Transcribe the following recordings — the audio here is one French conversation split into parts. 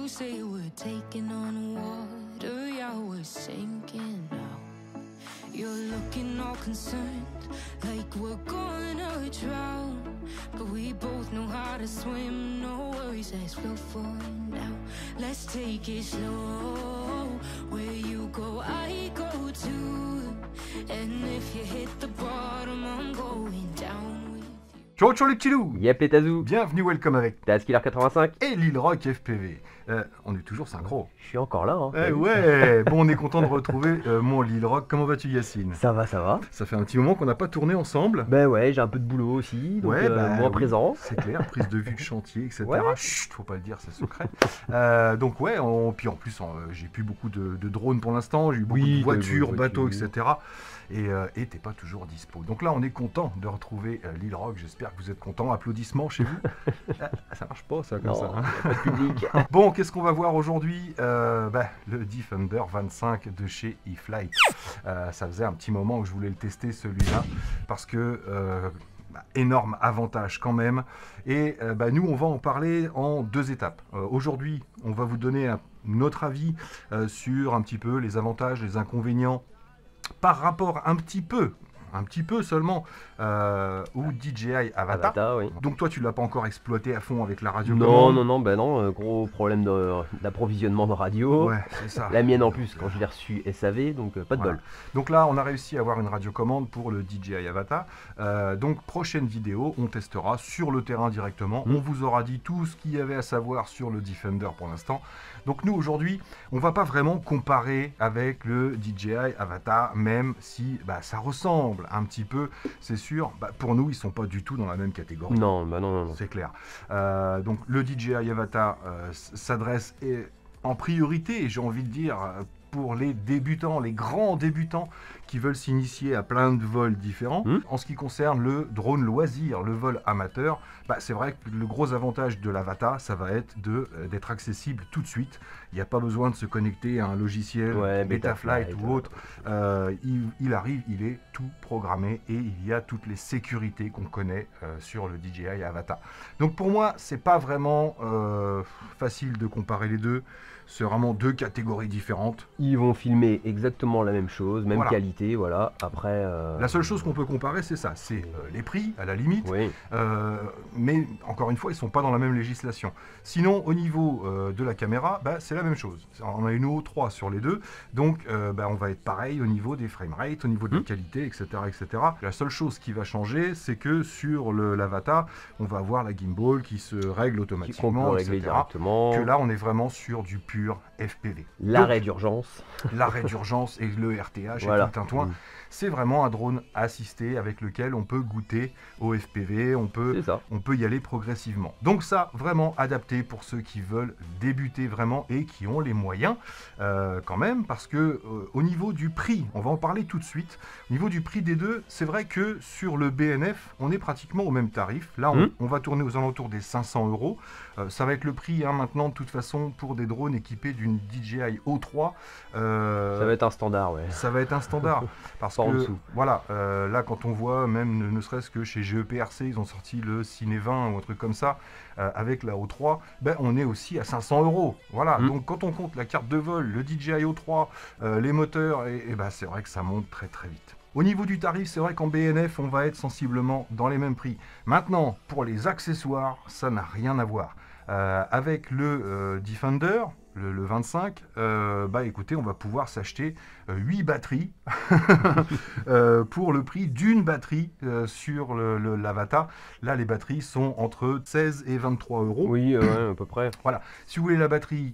say we're taking on water, yeah, we're sinking now. You're looking all concerned, like we're gonna drown. But we both know how to swim, no worries, let's flow for now. Let's take it slow, where you go, I go too. And if you hit the bottom, I'm going down with you. Ciao ciao les petits loups. Yep les Tazou. Bienvenue, welcome avec Taskiller 85. et Lil Rock FPV. On est toujours synchro. Je suis encore là. Hein. Eh ouais. Bon, on est content de retrouver mon Lil Rock. Comment vas-tu, Yacine? Ça va, ça va. Ça fait un petit moment qu'on n'a pas tourné ensemble. Ben ouais, j'ai un peu de boulot aussi, donc moins oui, présent. C'est clair, prise de vue de chantier, etc. Ouais. Chut, faut pas le dire, c'est secret. Donc ouais, puis en plus, j'ai plus beaucoup de drones pour l'instant. J'ai eu beaucoup de voitures, bateaux, etc. Et t'es pas toujours dispo. Donc là, on est content de retrouver Lil Rock. J'espère que vous êtes contents. Applaudissements chez vous. Ça marche pas, ça, comme Non, ça. Hein. y a pas de public. Bon, qu'est-ce qu'on va voir aujourd'hui? Le Defender 25 de chez eFlight. Ça faisait un petit moment que je voulais le tester, celui-là, parce que énorme avantage quand même. Et nous, on va en parler en deux étapes. Aujourd'hui, on va vous donner notre avis sur un petit peu les avantages, les inconvénients par rapport un petit peu seulement au DJI Avata. Oui. Donc toi, tu l'as pas encore exploité à fond avec la radio commande. Non, gros problème d'approvisionnement de radio. Ouais, c'est ça. La mienne en plus, quand je l'ai reçue SAV, donc pas de bol. Donc là, on a réussi à avoir une radiocommande pour le DJI Avata. Donc prochaine vidéo, on testera sur le terrain directement. On vous aura dit tout ce qu'il y avait à savoir sur le Defender pour l'instant. Donc nous, aujourd'hui, on va pas vraiment comparer avec le DJI Avata, même si ça ressemble un petit peu, c'est sûr. Pour nous, ils sont pas du tout dans la même catégorie. Non. C'est clair. Donc le DJI Avata s'adresse en priorité, j'ai envie de dire, pour les débutants, les grands débutants qui veulent s'initier à plein de vols différents. En ce qui concerne le drone loisir, le vol amateur, c'est vrai que le gros avantage de l'Avata, ça va être d'être accessible tout de suite. Il n'y a pas besoin de se connecter à un logiciel, Betaflight ou autre. Il arrive, il est tout programmé et il y a toutes les sécurités qu'on connaît sur le DJI Avata. Donc pour moi, c'est pas vraiment facile de comparer les deux. C'est vraiment deux catégories différentes. Ils vont filmer exactement la même chose, même qualité, voilà. Après, la seule chose qu'on peut comparer, c'est ça, c'est les prix, à la limite. Oui. Mais encore une fois, ils ne sont pas dans la même législation. Sinon, au niveau de la caméra, c'est la même chose. On a une O3 sur les deux, donc on va être pareil au niveau des framerate, au niveau de la qualité, etc., etc. La seule chose qui va changer, c'est que sur l'Avata, on va avoir la gimbal qui se règle automatiquement, etc. Directement. Que là, on est vraiment sur du pur FPV. L'arrêt d'urgence. L'arrêt d'urgence et le RTH et tout un toin. C'est vraiment un drone assisté avec lequel on peut goûter au FPV, on peut y aller progressivement. Donc ça, vraiment adapté pour ceux qui veulent débuter vraiment et qui ont les moyens quand même, parce que au niveau du prix, on va en parler tout de suite, au niveau du prix des deux, c'est vrai que sur le BNF, on est pratiquement au même tarif. Là, on va tourner aux alentours des 500 €. Ça va être le prix maintenant, de toute façon, pour des drones équipés d'une DJI O3. Ça va être un standard, ouais. Ça va être un standard. Parce que, voilà, là, quand on voit, même ne serait-ce que chez GEPRC, ils ont sorti le Ciné 20 ou un truc comme ça, avec la O3, on est aussi à 500 €. Voilà, donc quand on compte la carte de vol, le DJI O3, les moteurs, c'est vrai que ça monte très très vite. Au niveau du tarif, c'est vrai qu'en BNF, on va être sensiblement dans les mêmes prix. Maintenant, pour les accessoires, ça n'a rien à voir. Avec le Defender, le 25, écoutez, on va pouvoir s'acheter 8 batteries pour le prix d'une batterie sur l'Avata. Là, les batteries sont entre 16 et 23 €. Oui, à peu près. Voilà. Si vous voulez la batterie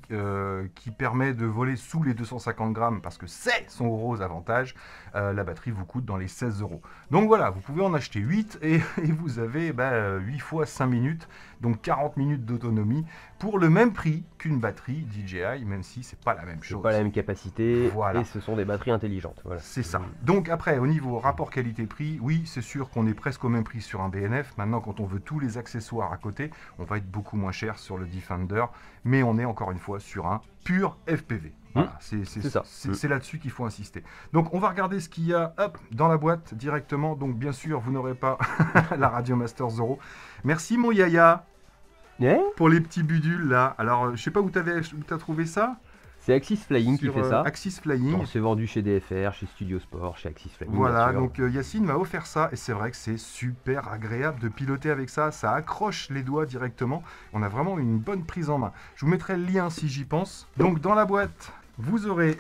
qui permet de voler sous les 250 grammes, parce que c'est son gros avantage, la batterie vous coûte dans les 16 €. Donc voilà, vous pouvez en acheter 8 et vous avez 8 fois 5 minutes, donc 40 minutes d'autonomie pour le même prix qu'une batterie DJI, même si c'est pas la même chose. C'est pas la même capacité, voilà. Et ce sont des batteries intelligentes. Voilà. C'est ça. Donc après, au niveau rapport qualité-prix, oui, c'est sûr qu'on est presque au même prix sur un BNF. Maintenant, quand on veut tous les accessoires à côté, on va être beaucoup moins cher sur le Defender, mais on est encore une fois sur un pur FPV. Voilà, c'est là-dessus qu'il faut insister. Donc on va regarder ce qu'il y a dans la boîte directement. Donc bien sûr, vous n'aurez pas la Radio Master Zoro. Merci mon Yaya. Pour les petits budules là. Alors je sais pas où t'as trouvé ça. C'est Axis Flying qui fait ça. Axis Flying. C'est vendu chez DFR, chez Studio Sport, chez Axis Flying. Voilà, donc Yacine m'a offert ça et c'est vrai que c'est super agréable de piloter avec ça. Ça accroche les doigts directement. On a vraiment une bonne prise en main. Je vous mettrai le lien si j'y pense. Donc dans la boîte, vous aurez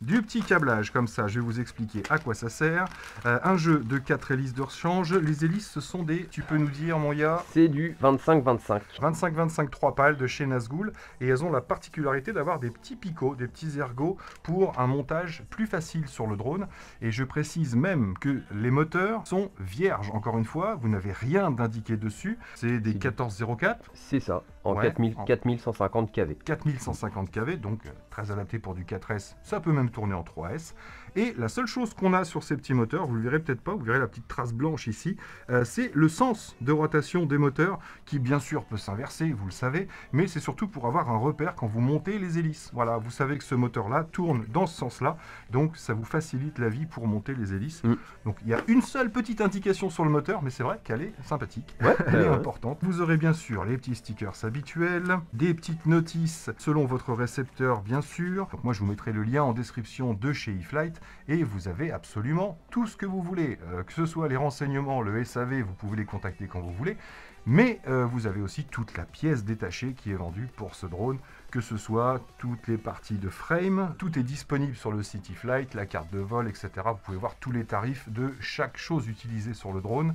du petit câblage comme ça, je vais vous expliquer à quoi ça sert. Un jeu de 4 hélices de rechange. Les hélices, ce sont des, tu peux nous dire mon ya? C'est du 25-25. 25-25 3 pales de chez Nazgul. Et elles ont la particularité d'avoir des petits picots, des petits ergots pour un montage plus facile sur le drone. Et je précise même que les moteurs sont vierges. Encore une fois, vous n'avez rien d'indiqué dessus. C'est des 1404. C'est ça, en 4150 kV. 4150 kV, donc très adapté pour du 4S. Ça peut même tourner en 3S. Et la seule chose qu'on a sur ces petits moteurs, vous le verrez peut-être pas, vous verrez la petite trace blanche ici, c'est le sens de rotation des moteurs qui bien sûr peut s'inverser, vous le savez, mais c'est surtout pour avoir un repère quand vous montez les hélices. Voilà, vous savez que ce moteur-là tourne dans ce sens-là, donc ça vous facilite la vie pour monter les hélices. Donc il y a une seule petite indication sur le moteur, mais c'est vrai qu'elle est sympathique, elle est importante. Vous aurez bien sûr les petits stickers habituels, des petites notices selon votre récepteur bien sûr. Donc moi je vous mettrai le lien en description de chez eFlight. Et vous avez absolument tout ce que vous voulez, que ce soit les renseignements, le SAV, vous pouvez les contacter quand vous voulez, mais vous avez aussi toute la pièce détachée qui est vendue pour ce drone, que ce soit toutes les parties de frame, tout est disponible sur le site eFlight, la carte de vol, etc. Vous pouvez voir tous les tarifs de chaque chose utilisée sur le drone,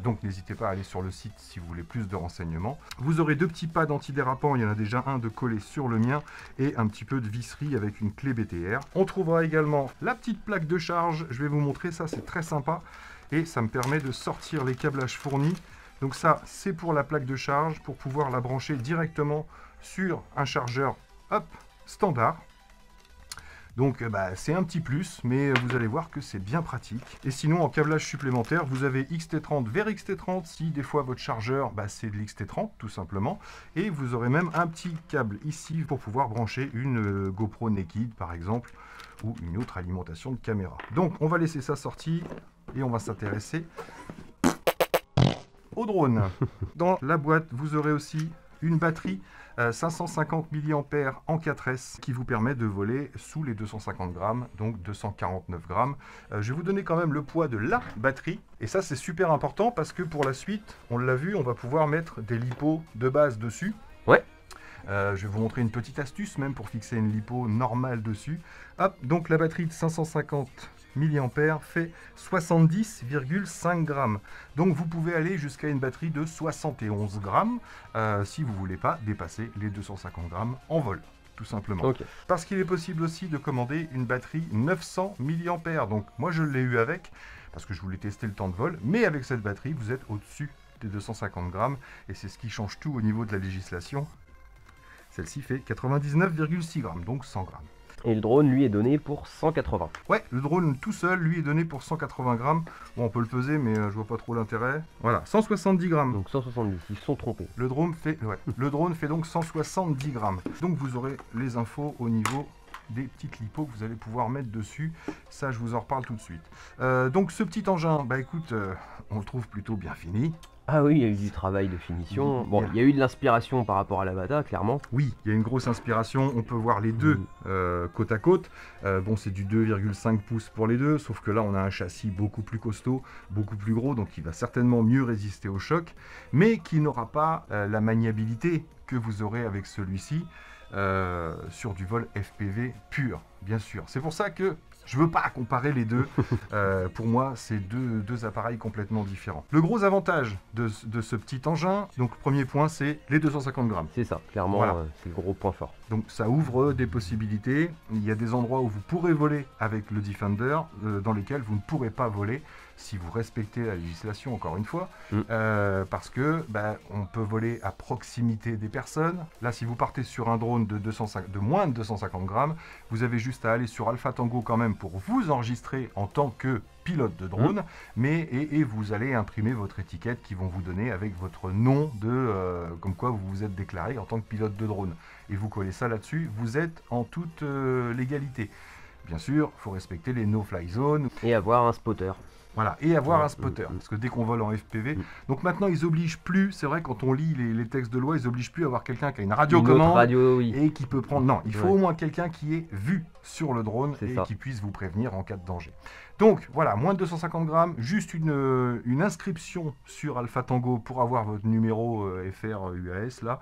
donc n'hésitez pas à aller sur le site si vous voulez plus de renseignements. Vous aurez deux petits pads antidérapants, il y en a déjà un de collé sur le mien, et un petit peu de visserie avec une clé BTR. On trouvera également la petite plaque de charge, je vais vous montrer ça, c'est très sympa, et ça me permet de sortir les câblages fournis. Donc ça, c'est pour la plaque de charge, pour pouvoir la brancher directement sur un chargeur standard. Donc c'est un petit plus, mais vous allez voir que c'est bien pratique. Et sinon, en câblage supplémentaire, vous avez XT30 vers XT30, si des fois votre chargeur, c'est de l'XT30 tout simplement. Et vous aurez même un petit câble ici pour pouvoir brancher une GoPro Naked par exemple, ou une autre alimentation de caméra. Donc on va laisser ça sorti et on va s'intéresser au drone. Dans la boîte, vous aurez aussi une batterie 550 mAh en 4S qui vous permet de voler sous les 250 grammes, donc 249 grammes. Je vais vous donner quand même le poids de la batterie. Et ça, c'est super important parce que pour la suite, on l'a vu, on va pouvoir mettre des lipos de base dessus. Ouais. Je vais vous montrer une petite astuce même pour fixer une lipo normale dessus. Hop, donc la batterie de 550 mAh fait 70,5 grammes. Donc vous pouvez aller jusqu'à une batterie de 71 grammes si vous ne voulez pas dépasser les 250 grammes en vol, tout simplement. Okay. Parce qu'il est possible aussi de commander une batterie 900 mAh. Donc moi je l'ai eu avec, parce que je voulais tester le temps de vol, mais avec cette batterie vous êtes au-dessus des 250 grammes et c'est ce qui change tout au niveau de la législation. Celle-ci fait 99,6 grammes, donc 100 grammes. Et le drone, lui, est donné pour 180. Ouais, le drone tout seul, lui, est donné pour 180 grammes. Bon, on peut le peser, mais je vois pas trop l'intérêt. Voilà, 170 grammes. Donc 170, ils se sont trompés. Le drone fait donc 170 grammes. Donc vous aurez les infos au niveau des petites lipos que vous allez pouvoir mettre dessus. Ça, je vous en reparle tout de suite. Donc ce petit engin, écoute, on le trouve plutôt bien fini. Ah oui, il y a eu du travail de finition. Bon, il y a eu de l'inspiration par rapport à la Bata, clairement. Oui, il y a une grosse inspiration. On peut voir les deux côte à côte. Bon, c'est du 2,5 pouces pour les deux, sauf que là, on a un châssis beaucoup plus costaud, beaucoup plus gros, donc il va certainement mieux résister au choc, mais qui n'aura pas la maniabilité que vous aurez avec celui-ci sur du vol FPV pur, bien sûr. C'est pour ça que je ne veux pas comparer les deux. Pour moi, c'est deux appareils complètement différents. Le gros avantage de ce petit engin, donc premier point, c'est les 250 grammes. C'est ça, clairement, voilà. C'est le gros point fort. Donc ça ouvre des possibilités. Il y a des endroits où vous pourrez voler avec le Defender, dans lesquels vous ne pourrez pas voler si vous respectez la législation, encore une fois, parce que on peut voler à proximité des personnes. Là, si vous partez sur un drone de moins de 250 grammes, vous avez juste à aller sur Alpha Tango quand même pour vous enregistrer en tant que pilote de drone, et vous allez imprimer votre étiquette qui vont vous donner avec votre nom comme quoi vous vous êtes déclaré en tant que pilote de drone. Et vous collez ça là-dessus, vous êtes en toute légalité. Bien sûr, il faut respecter les no-fly zones. Et avoir un spotter. Voilà, et avoir un spotter, parce que dès qu'on vole en FPV, donc maintenant ils obligent plus, c'est vrai quand on lit les textes de loi, ils obligent plus à avoir quelqu'un qui a une radiocommande et qui peut prendre, non, il faut au moins quelqu'un qui ait vu sur le drone et qui puisse vous prévenir en cas de danger. Donc voilà, moins de 250 grammes, juste une inscription sur Alpha Tango pour avoir votre numéro FR UAS là,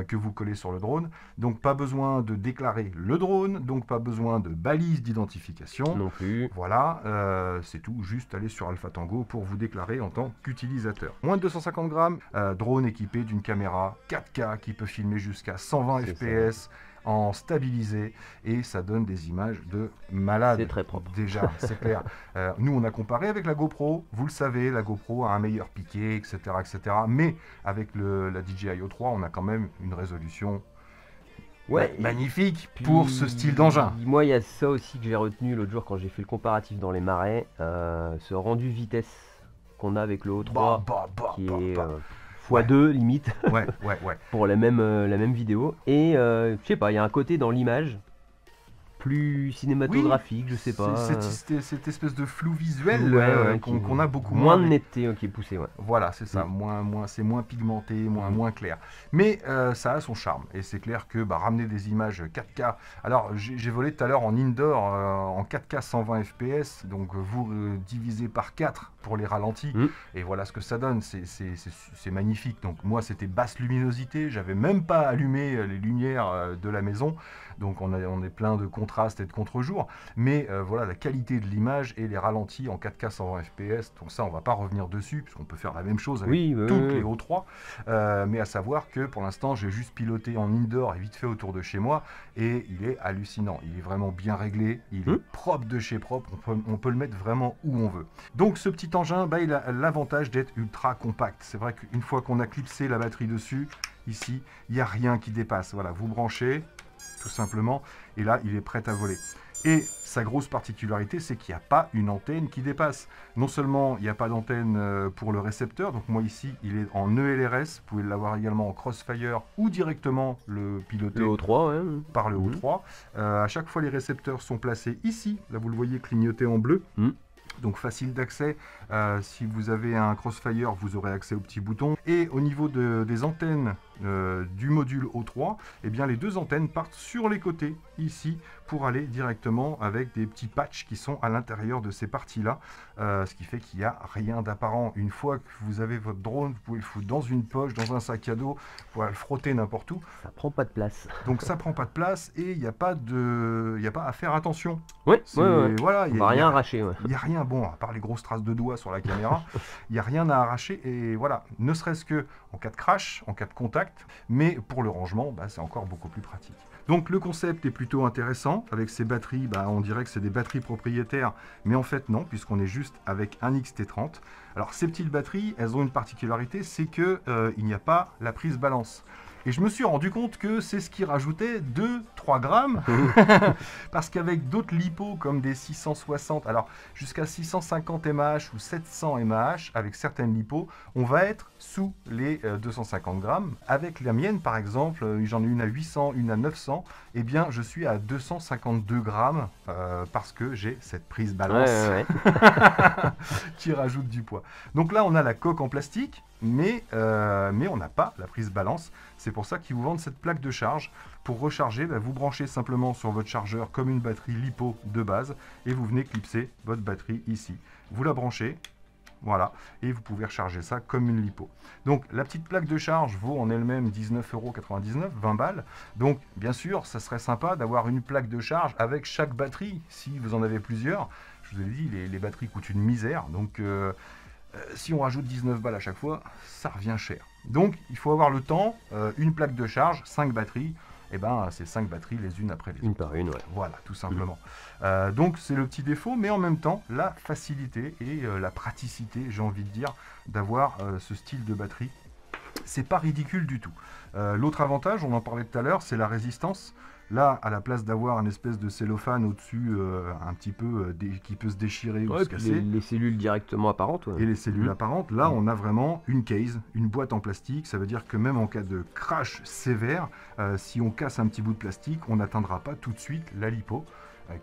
que vous collez sur le drone. Donc pas besoin de déclarer le drone, donc pas besoin de balise d'identification. Non plus. Voilà, c'est tout, juste aller sur Alpha Tango pour vous déclarer en tant qu'utilisateur. Moins de 250 grammes, drone équipé d'une caméra 4K qui peut filmer jusqu'à 120 fps. En stabilisé, et ça donne des images de malade. C'est très propre. Déjà, c'est clair. Nous, on a comparé avec la GoPro. Vous le savez, la GoPro a un meilleur piqué, etc. etc. Mais avec la DJI O3, on a quand même une résolution magnifique pour ce style d'engin. Moi, il y a ça aussi que j'ai retenu l'autre jour quand j'ai fait le comparatif dans les marais. Ce rendu vitesse qu'on a avec le O3, qui est... x2 limite pour la même vidéo, et je sais pas, il y a un côté dans l'image plus cinématographique, je sais pas. Cette espèce de flou visuel qu'on a beaucoup moins de netteté qui est poussé. Voilà, c'est ça, c'est moins pigmenté, moins clair. Mais ça a son charme, et c'est clair que ramener des images 4K. Alors j'ai volé tout à l'heure en indoor en 4K 120 fps, donc vous divisez par 4 pour les ralentis, et voilà ce que ça donne, c'est magnifique. Donc moi c'était basse luminosité, j'avais même pas allumé les lumières de la maison, donc on est plein de contraste et de contre-jour, mais voilà la qualité de l'image et les ralentis en 4K 120 fps, donc ça on va pas revenir dessus, puisqu'on peut faire la même chose avec toutes les O3, mais à savoir que pour l'instant j'ai juste piloté en indoor et vite fait autour de chez moi, et il est hallucinant, il est vraiment bien réglé, il est propre de chez propre, on peut le mettre vraiment où on veut. Donc ce petit engin, il a l'avantage d'être ultra compact. C'est vrai qu'une fois qu'on a clipsé la batterie dessus, ici, il n'y a rien qui dépasse. Voilà, vous branchez, tout simplement, et là, il est prêt à voler. Et sa grosse particularité, c'est qu'il n'y a pas une antenne qui dépasse. Non seulement il n'y a pas d'antenne pour le récepteur, donc moi ici, il est en ELRS, vous pouvez l'avoir également en Crossfire ou directement le piloter par le O3. À chaque fois, les récepteurs sont placés ici. Là, vous le voyez clignoter en bleu. Donc facile d'accès, si vous avez un Crossfire, vous aurez accès au petit bouton. Et au niveau des antennes du module O3, eh bien les deux antennes partent sur les côtés, ici, pour aller directement avec des petits patchs qui sont à l'intérieur de ces parties-là, ce qui fait qu'il n'y a rien d'apparent. Une fois que vous avez votre drone, vous pouvez le foutre dans une poche, dans un sac à dos, vous pouvez le frotter n'importe où. Ça prend pas de place. Donc ça prend pas de place, et il n'y a pas à faire attention. Voilà, on va rien arracher. Il n'y a rien, bon, à part les grosses traces de doigts sur la caméra, il n'y a rien à arracher, et voilà, ne serait-ce que en cas de crash, en cas de contact, mais pour le rangement, c'est encore beaucoup plus pratique. Donc le concept est plutôt intéressant, avec ces batteries, on dirait que c'est des batteries propriétaires, mais en fait non, puisqu'on est juste avec un XT30. Alors ces petites batteries, elles ont une particularité, c'est que il n'y a pas la prise balance. Et je me suis rendu compte que c'est ce qui rajoutait 2-3 grammes, parce qu'avec d'autres lipos comme des 660, alors jusqu'à 650 mAh ou 700 mAh, avec certaines lipos, on va être sous les 250 grammes. Avec la mienne par exemple, j'en ai une à 800, une à 900, et bien je suis à 252 grammes, parce que j'ai cette prise balance qui rajoute du poids. Donc là on a la coque en plastique, mais on n'a pas la prise balance. C'est pour ça qu'ils vous vendent cette plaque de charge. Pour recharger, vous branchez simplement sur votre chargeur comme une batterie LiPo de base, et vous venez clipser votre batterie ici. Vous la branchez, voilà, et vous pouvez recharger ça comme une LiPo. Donc la petite plaque de charge vaut en elle-même 19,99 €, 20 balles. Donc bien sûr, ça serait sympa d'avoir une plaque de charge avec chaque batterie, si vous en avez plusieurs. Je vous ai dit, les batteries coûtent une misère, donc si on rajoute 19 balles à chaque fois, ça revient cher. Donc il faut avoir le temps, une plaque de charge, 5 batteries, et c'est 5 batteries les unes après les autres. Une par une, Voilà, tout simplement. Donc c'est le petit défaut, mais en même temps, la facilité et la praticité, j'ai envie de dire, d'avoir ce style de batterie. C'est pas ridicule du tout. L'autre avantage, on en parlait tout à l'heure, c'est la résistance. Là, à la place d'avoir une espèce de cellophane au-dessus, un petit peu, qui peut se déchirer ou se casser. Les cellules directement apparentes. Et les cellules apparentes, là, on a vraiment une case, une boîte en plastique. Ça veut dire que même en cas de crash sévère, si on casse un petit bout de plastique, on n'atteindra pas tout de suite la lipo.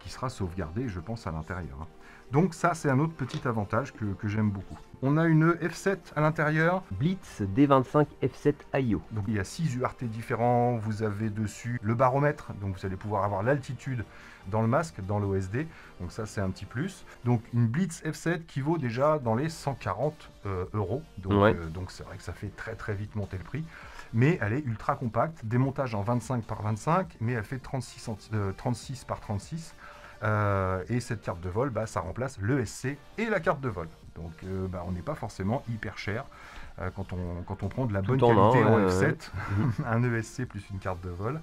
qui sera sauvegardé, je pense, à l'intérieur. Donc ça, c'est un autre petit avantage que j'aime beaucoup. On a une F7 à l'intérieur. Blitz D25 F7 IO. Donc il y a 6 UART différents, vous avez dessus le baromètre, donc vous allez pouvoir avoir l'altitude dans le masque, dans l'OSD, donc ça c'est un petit plus. Donc une Blitz F7 qui vaut déjà dans les 140 €, donc c'est vrai que ça fait très vite monter le prix. Mais elle est ultra compacte, démontage en 25 par 25, mais elle fait 36 par 36. Et cette carte de vol, ça remplace l'ESC et la carte de vol. Donc on n'est pas forcément hyper cher quand on prend de la bonne qualité en F7, un ESC plus une carte de vol.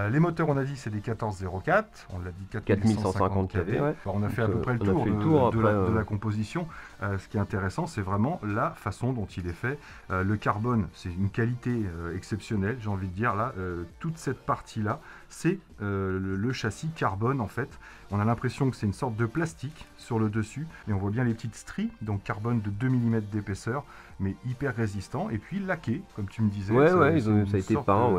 Les moteurs, on a dit, c'est des 1404, on l'a dit 4150 kV. Ouais. On a fait à peu près le tour de la composition. Ce qui est intéressant, c'est vraiment la façon dont il est fait. Le carbone, c'est une qualité exceptionnelle, j'ai envie de dire. Là, toute cette partie-là, c'est le châssis carbone, en fait. On a l'impression que c'est une sorte de plastique sur le dessus, mais on voit bien les petites stries, donc carbone de 2 mm d'épaisseur, mais hyper résistant, et puis laqué, comme tu me disais. Ça a été peint,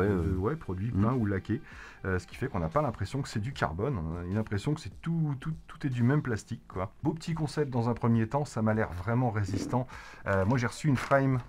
produit peint ou laqué, ce qui fait qu'on n'a pas l'impression que c'est du carbone, on a l'impression que c'est tout est du même plastique, quoi. Beau petit concept dans un premier temps, ça m'a l'air vraiment résistant. Moi j'ai reçu une frame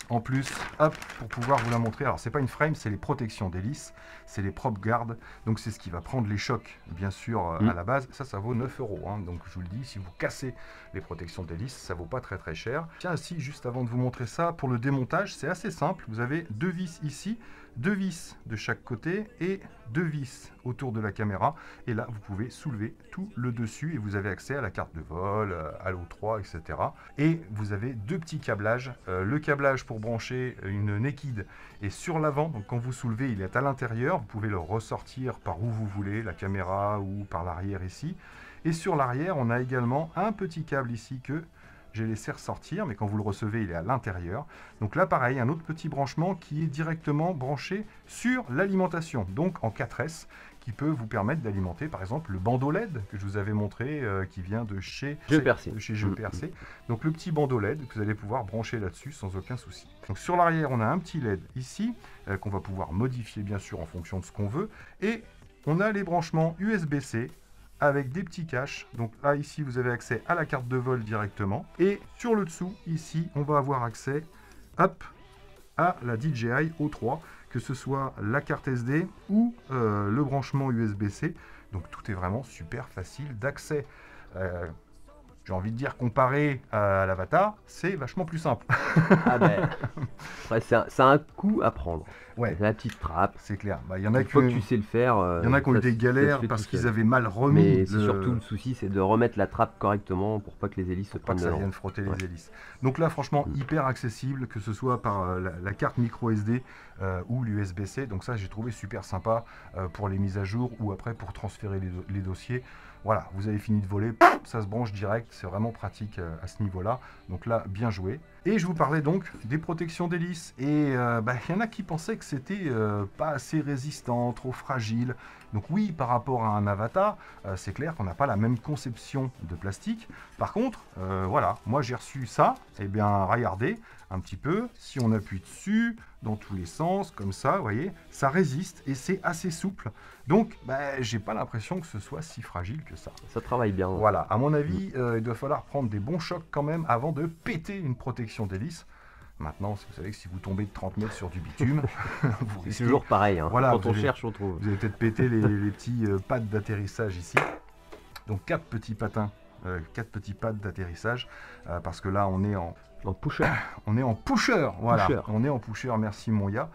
en plus, hop, pour pouvoir vous la montrer. Alors c'est pas une frame, c'est les protections d'hélice, c'est les prop guards, donc c'est ce qui va prendre les chocs, bien sûr, à la base. Ça vaut 9 €, hein. Donc je vous le dis, si vous cassez les protections d'hélice, ça vaut pas très cher. Tiens, ici, juste avant de vous montrer ça, pour le démontage, c'est assez simple. Vous avez 2 vis ici, 2 vis de chaque côté et 2 vis autour de la caméra. Et là, vous pouvez soulever tout le dessus et vous avez accès à la carte de vol, à l'O3, etc. Et vous avez 2 petits câblages. Le câblage pour brancher une Naked est sur l'avant. Donc quand vous soulevez, il est à l'intérieur. Vous pouvez le ressortir par où vous voulez, la caméra ou par l'arrière ici. Et sur l'arrière, on a également un petit câble ici que j'ai laissé ressortir, mais quand vous le recevez, il est à l'intérieur. Donc là, pareil, un autre petit branchement qui est directement branché sur l'alimentation, donc en 4S, qui peut vous permettre d'alimenter, par exemple, le bandeau LED que je vous avais montré, qui vient de chez Jeux PRC. Donc le petit bandeau LED que vous allez pouvoir brancher là-dessus sans aucun souci. Donc sur l'arrière, on a un petit LED ici, qu'on va pouvoir modifier, bien sûr, en fonction de ce qu'on veut. Et on a les branchements USB-C, avec des petits caches. Donc là, ici, vous avez accès à la carte de vol directement. Et sur le dessous, ici, on va avoir accès à la DJI O3, que ce soit la carte SD ou le branchement USB-C. Donc tout est vraiment super facile d'accès. J'ai envie de dire, comparé à l'Avatar, c'est vachement plus simple. C'est un coup à prendre. Ouais. La petite trappe. C'est clair. Il y en a que tu sais le faire. Il y en a qui ont eu des galères parce qu'ils avaient mal remis. Mais c'est surtout le souci, c'est de remettre la trappe correctement pour pas que les hélices se prennent dedans. Pas que ça vienne frotter les hélices. Donc là, franchement, hyper accessible, que ce soit par la carte micro SD ou l'USB-C. Donc ça, j'ai trouvé super sympa pour les mises à jour ou après pour transférer les dossiers. Voilà, vous avez fini de voler, ça se branche direct, c'est vraiment pratique à ce niveau-là. Donc là, bien joué. Et je vous parlais donc des protections d'hélice. Et il y en a qui pensaient que c'était pas assez résistant, trop fragile. Donc oui, par rapport à un Avatar, c'est clair qu'on n'a pas la même conception de plastique. Par contre, voilà, moi j'ai reçu ça. Et bien, regardez un petit peu, si on appuie dessus, dans tous les sens, comme ça, vous voyez, ça résiste et c'est assez souple. Donc, j'ai pas l'impression que ce soit si fragile que ça. Ça travaille bien. Ouais. Voilà, à mon avis, il doit falloir prendre des bons chocs quand même avant de péter une protection d'hélice. Maintenant, vous savez que si vous tombez de 30 mètres sur du bitume, vous risquez... C'est toujours pareil, hein. Voilà, quand on cherche, on trouve. Vous allez peut-être péter les petits pads d'atterrissage ici. Donc 4 petits patins, 4 petits pads d'atterrissage, parce que là, on est en pusher. On est en pusher, voilà. On est en pusher, merci Moya.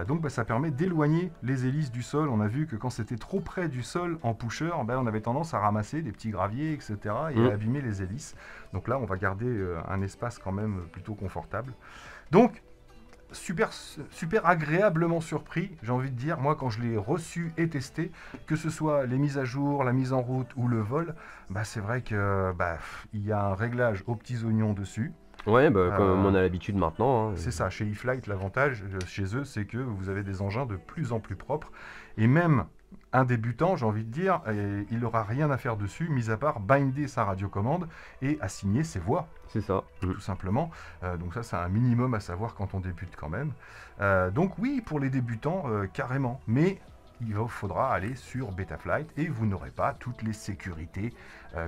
Donc ça permet d'éloigner les hélices du sol. On a vu que quand c'était trop près du sol en pusher, on avait tendance à ramasser des petits graviers, etc. et à abîmer les hélices. Donc là, on va garder un espace quand même plutôt confortable. Donc, super agréablement surpris, j'ai envie de dire, moi quand je l'ai reçu et testé, que ce soit les mises à jour, la mise en route ou le vol, c'est vrai que il y a un réglage aux petits oignons dessus. Ouais, comme on a l'habitude maintenant. Hein. C'est ça, chez eFlight, l'avantage chez eux, c'est que vous avez des engins de plus en plus propres. Et même un débutant, j'ai envie de dire, il n'aura rien à faire dessus, mis à part binder sa radiocommande et assigner ses voix. C'est ça. Tout simplement. Donc ça, c'est un minimum à savoir quand on débute quand même. Donc oui, pour les débutants, carrément. Mais il vous faudra aller sur Betaflight et vous n'aurez pas toutes les sécurités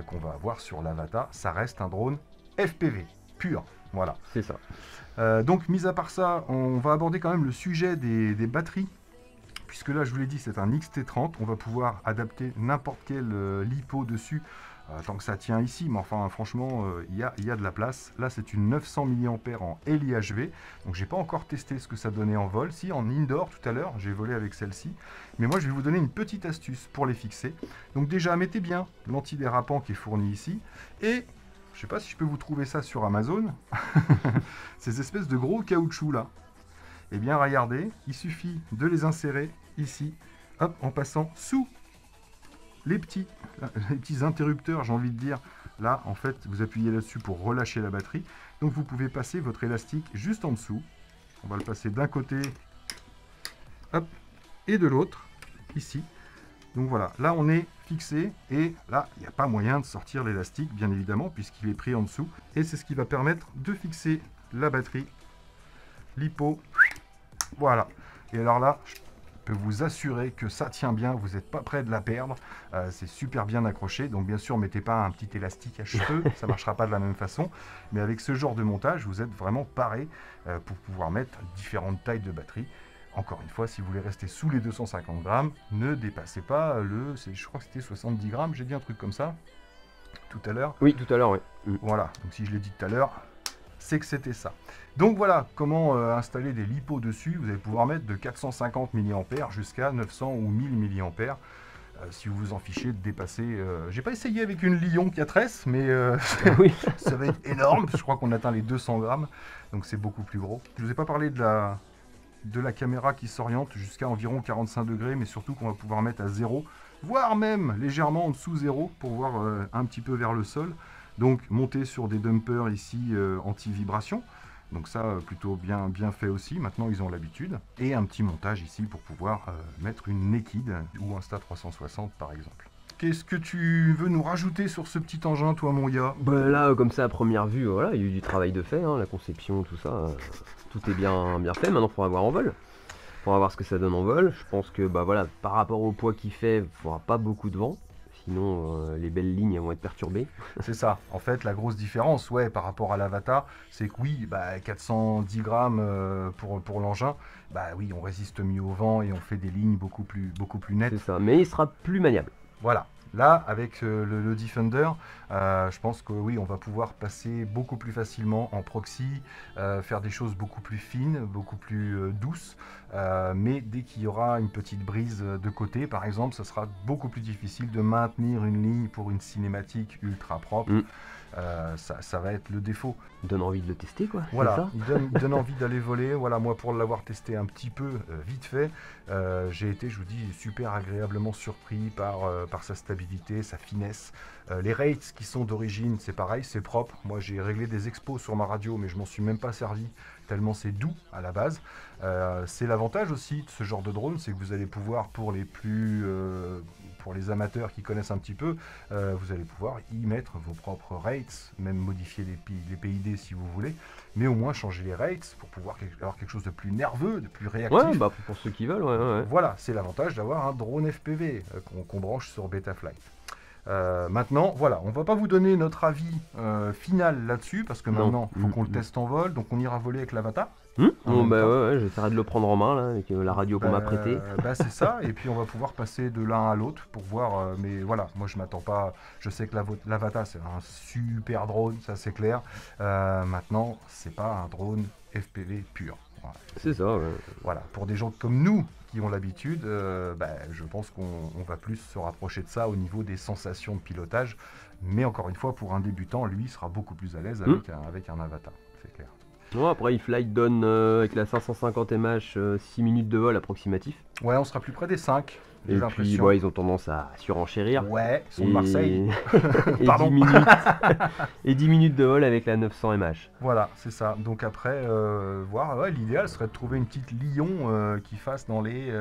qu'on va avoir sur l'Avata. Ça reste un drone FPV pur. Voilà. C'est ça. Donc, mis à part ça, on va aborder quand même le sujet des batteries. Puisque là, je vous l'ai dit, c'est un XT30. On va pouvoir adapter n'importe quel LiPo dessus. Tant que ça tient ici, mais enfin franchement il y a de la place. Là c'est une 900 mAh en LIHV, donc j'ai pas encore testé ce que ça donnait en vol. Si, en indoor tout à l'heure, j'ai volé avec celle-ci, mais moi je vais vous donner une petite astuce pour les fixer. Donc déjà mettez bien l'antidérapant qui est fourni ici, et je sais pas si je peux vous trouver ça sur Amazon, ces espèces de gros caoutchouc là. Et bien regardez, il suffit de les insérer ici, hop, en passant sous les petits interrupteurs, j'ai envie de dire. Là, en fait, vous appuyez là-dessus pour relâcher la batterie. Donc, vous pouvez passer votre élastique juste en dessous. On va le passer d'un côté, hop, et de l'autre, ici. Donc voilà, là, on est fixé. Et là, il n'y a pas moyen de sortir l'élastique, bien évidemment, puisqu'il est pris en dessous. Et c'est ce qui va permettre de fixer la batterie. LiPo. Voilà. Et alors là, peux vous assurer que ça tient bien, vous n'êtes pas prêt de la perdre, c'est super bien accroché, donc bien sûr mettez pas un petit élastique à cheveux, ça marchera pas de la même façon, mais avec ce genre de montage vous êtes vraiment paré pour pouvoir mettre différentes tailles de batterie. Encore une fois, si vous voulez rester sous les 250 grammes, ne dépassez pas je crois que c'était 70 grammes, j'ai dit un truc comme ça tout à l'heure. Oui, tout à l'heure, oui. Voilà, donc si je l'ai dit tout à l'heure, c'est que c'était ça. Donc voilà comment installer des LiPo dessus. Vous allez pouvoir mettre de 450 mAh jusqu'à 900 ou 1000 mAh. Si vous vous en fichez de dépasser... J'ai pas essayé avec une Lion 4S, mais oui. Ça va être énorme. Je crois qu'on atteint les 200 grammes, donc c'est beaucoup plus gros. Je vous ai pas parlé de la caméra qui s'oriente jusqu'à environ 45 degrés, mais surtout qu'on va pouvoir mettre à 0, voire même légèrement en dessous 0 pour voir un petit peu vers le sol. Donc monter sur des dumpers ici anti-vibration, donc ça plutôt bien fait aussi, maintenant ils ont l'habitude. Et un petit montage ici pour pouvoir mettre une Naked ou un Insta360 par exemple. Qu'est-ce que tu veux nous rajouter sur ce petit engin, toi mon gars? Bah là, comme ça à première vue, voilà, il y a eu du travail de fait, hein, la conception, tout ça, tout est bien fait. Maintenant il faudra voir en vol. Il faudra voir ce que ça donne en vol. Je pense que bah voilà, par rapport au poids qu'il fait, il ne faudra pas beaucoup de vent. Sinon, les belles lignes vont être perturbées. C'est ça. En fait, la grosse différence, ouais, par rapport à l'Avata, c'est que oui, 410 grammes pour l'engin, bah oui, on résiste mieux au vent et on fait des lignes beaucoup plus nettes. C'est ça, mais il sera plus maniable. Voilà. Là, avec le Defender, je pense que oui, on va pouvoir passer beaucoup plus facilement en proxy, faire des choses beaucoup plus fines, beaucoup plus douces. Mais dès qu'il y aura une petite brise de côté, par exemple, ce sera beaucoup plus difficile de maintenir une ligne pour une cinématique ultra propre. Ça va être le défaut. Donne envie de le tester, quoi. Voilà, il donne envie d'aller voler. Voilà, moi pour l'avoir testé un petit peu vite fait, j'ai été, je vous dis, super agréablement surpris par sa stabilité, sa finesse. Les rates qui sont d'origine, c'est pareil, c'est propre. Moi j'ai réglé des expos sur ma radio, mais je m'en suis même pas servi, tellement c'est doux à la base. C'est l'avantage aussi de ce genre de drone, c'est que vous allez pouvoir, pour les amateurs qui connaissent un petit peu, vous allez pouvoir y mettre vos propres rates, même modifier les PID si vous voulez, mais au moins changer les rates pour pouvoir avoir quelque chose de plus nerveux, de plus réactif. Ouais, bah pour ceux qui veulent, ouais. Voilà, c'est l'avantage d'avoir un drone FPV qu'on branche sur Betaflight. Maintenant, voilà, on va pas vous donner notre avis final là-dessus, parce que maintenant, il faut qu'on le teste en vol, donc on ira voler avec l'Avata. Ouais, j'essaierai de le prendre en main là, avec la radio qu'on m'a prêtée. C'est ça, et puis on va pouvoir passer de l'un à l'autre pour voir, mais voilà, moi je m'attends pas, je sais que l'Avata c'est un super drone, ça c'est clair. Maintenant, c'est pas un drone FPV pur. Voilà. C'est ça, ouais. Voilà, pour des gens comme nous qui ont l'habitude, je pense qu'on va plus se rapprocher de ça au niveau des sensations de pilotage, mais encore une fois, pour un débutant, lui sera beaucoup plus à l'aise avec un Avata, c'est clair. Non, après, iFlight donne avec la 550 mH 6 minutes de vol approximatif. Ouais, on sera plus près des 5. Et puis, ils ont tendance à surenchérir. Ouais, ils sont de Marseille. et 10 minutes de vol avec la 900 mH. Voilà, c'est ça. Donc après, l'idéal serait de trouver une petite Lion qui fasse dans les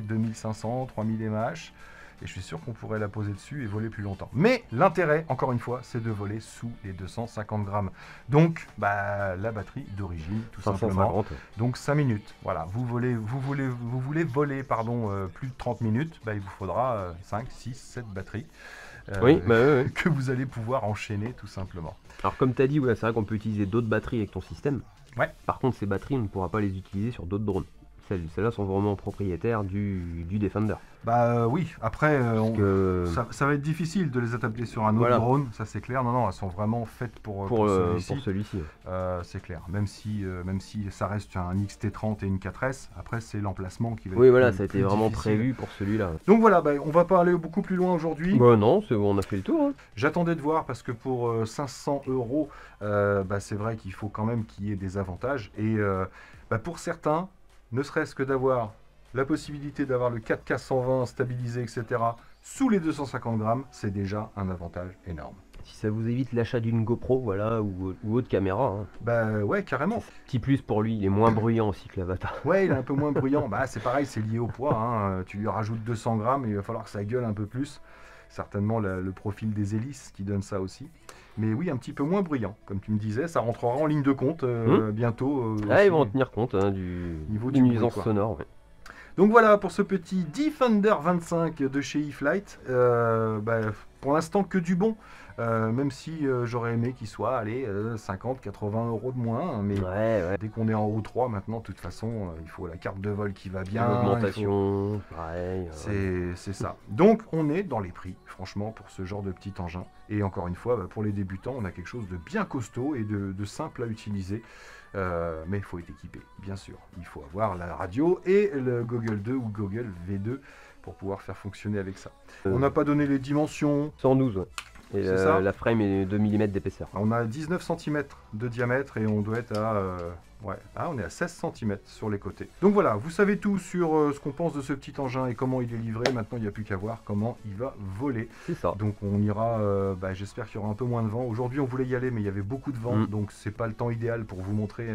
2500, 3000 mH. et je suis sûr qu'on pourrait la poser dessus et voler plus longtemps. Mais l'intérêt, encore une fois, c'est de voler sous les 250 grammes. Donc, la batterie d'origine, tout 550. Simplement. Donc 5 minutes. Voilà, vous voulez voler plus de 30 minutes, il vous faudra 5, 6, 7 batteries. Oui. Que vous allez pouvoir enchaîner tout simplement. Alors comme tu as dit, c'est vrai qu'on peut utiliser d'autres batteries avec ton système. Ouais. Par contre, ces batteries, on ne pourra pas les utiliser sur d'autres drones. Celles-là sont vraiment propriétaires du Defender. Oui, après, ça va être difficile de les adapter sur un autre drone, ça c'est clair. Non, elles sont vraiment faites pour celui-ci. C'est clair, même si ça reste un XT30 et une 4S, après c'est l'emplacement qui va être ça a été vraiment prévu pour celui-là. Donc voilà, on va pas aller beaucoup plus loin aujourd'hui. Non, on a fait le tour. Hein. J'attendais de voir parce que pour 500 €, c'est vrai qu'il faut quand même qu'il y ait des avantages. Et pour certains, ne serait-ce que d'avoir la possibilité d'avoir le 4K 120 stabilisé, etc., sous les 250 grammes, c'est déjà un avantage énorme. Si ça vous évite l'achat d'une GoPro, ou autre caméra. Hein. Ouais, carrément. Petit plus pour lui, il est moins bruyant aussi que l'Avatar. Ouais, il est un peu moins bruyant. C'est pareil, c'est lié au poids. Hein. Tu lui rajoutes 200 grammes et il va falloir que ça gueule un peu plus. Certainement le profil des hélices qui donne ça aussi. Mais oui, un petit peu moins bruyant. Comme tu me disais, ça rentrera en ligne de compte bientôt. Ils vont en tenir compte du niveau du nuisance sonore. Ouais. Donc voilà pour ce petit Defender 25 de chez eFlight. Pour l'instant que du bon. Même si j'aurais aimé qu'il soit 50, 80 € de moins. Mais dès qu'on est en haut 3 maintenant, de toute façon, il faut la carte de vol qui va bien. L'augmentation, pareil. C'est ça. Donc on est dans les prix, franchement, pour ce genre de petit engin. Et encore une fois, pour les débutants, on a quelque chose de bien costaud et de simple à utiliser. Mais il faut être équipé, bien sûr. Il faut avoir la radio et le Google 2 ou Google V2 pour pouvoir faire fonctionner avec ça. On n'a pas donné les dimensions. 112, ouais. Et la frame est 2 mm d'épaisseur. On a 19 cm de diamètre et on doit être on est à 16 cm sur les côtés. Donc voilà, vous savez tout sur ce qu'on pense de ce petit engin et comment il est livré. Maintenant, il n'y a plus qu'à voir comment il va voler. C'est ça. Donc on ira, j'espère qu'il y aura un peu moins de vent. Aujourd'hui, on voulait y aller, mais il y avait beaucoup de vent, donc c'est pas le temps idéal pour vous montrer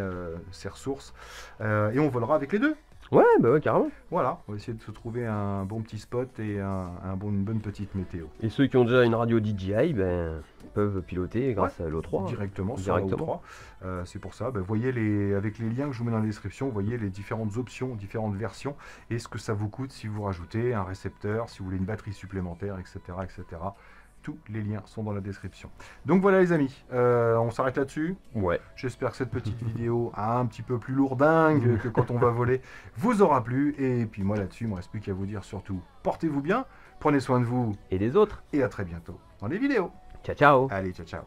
ces ressources. Et on volera avec les deux. Ouais, carrément. Voilà, on va essayer de se trouver un bon petit spot et une bonne petite météo. Et ceux qui ont déjà une radio DJI, peuvent piloter grâce à l'O3. Directement sur l'O3. C'est pour ça, voyez avec les liens que je vous mets dans la description, vous voyez les différentes options, différentes versions, et ce que ça vous coûte si vous rajoutez un récepteur, si vous voulez une batterie supplémentaire, etc. etc. Tous les liens sont dans la description. Donc voilà les amis, on s'arrête là-dessus. Ouais. J'espère que cette petite vidéo un petit peu plus lourdingue que quand on va voler vous aura plu. Et puis moi là-dessus, il ne me reste plus qu'à vous dire surtout, portez-vous bien, prenez soin de vous et des autres. Et à très bientôt dans les vidéos. Ciao ciao. Allez, ciao ciao.